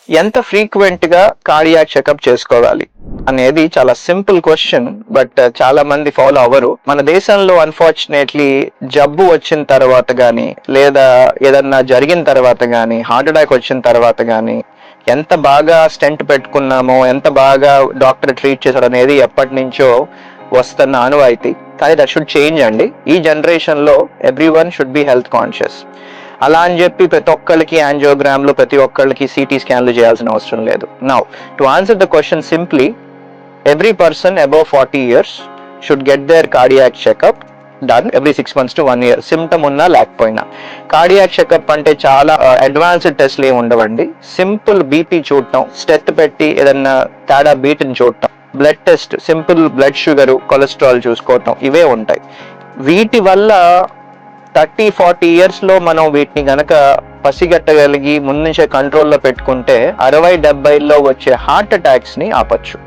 ఎంత ఫ్రీక్వెంట్గా cardiac checkup చేసుకోవాలి అనేది చాలా సింపుల్ క్వశ్చన్, బట్ చాలా మంది ఫాలో అవ్వరు. మన దేశంలో అన్ఫార్చునేట్లీ జబ్బు వచ్చిన తర్వాత కానీ లేదా ఏదన్నా జరిగిన తర్వాత కానీ, హార్ట్ అటాక్ వచ్చిన తర్వాత కానీ ఎంత బాగా స్టెంట్ పెట్టుకున్నామో, ఎంత బాగా డాక్టర్ ట్రీట్ చేశాడు అనేది ఎప్పటి నుంచో వస్తున్న ఆనవాయితీ. కానీ దట్ షుడ్ చేంజ్ అండి. ఈ జనరేషన్లో every one should be health conscious. అలా అని చెప్పి ప్రతి ఒక్కళ్ళకి యాంజియోగ్రామ్లు, ప్రతి ఒక్కళ్ళకి సిటీ స్కాన్లు చేయాల్సిన అవసరం లేదు. Now to answer the question simply, every person above 40 years should get their cardiac checkup done every 6 months to 1 year. Symptom ఉన్నా లేకపోయినా. కార్డియాక్ చెకప్ అంటే చాలా అడ్వాన్స్డ్ టెస్ట్లు ఏమి ఉండవండి. సింపుల్ బీపీ చూడటం, స్టెత్ పెట్టి ఏదన్నా తేడా బీట్ని చూడటం, blood test, simple blood sugar, cholesterol చూసుకోవటం, ఇవే ఉంటాయి. వీటి వల్ల 30-40 ఇయర్స్లో మనం వీటిని గనక పసిగట్టగలిగి ముందు నుంచే కంట్రోల్లో పెట్టుకుంటే 60-70లో వచ్చే హార్ట్ అటాక్స్ని ఆపచ్చు.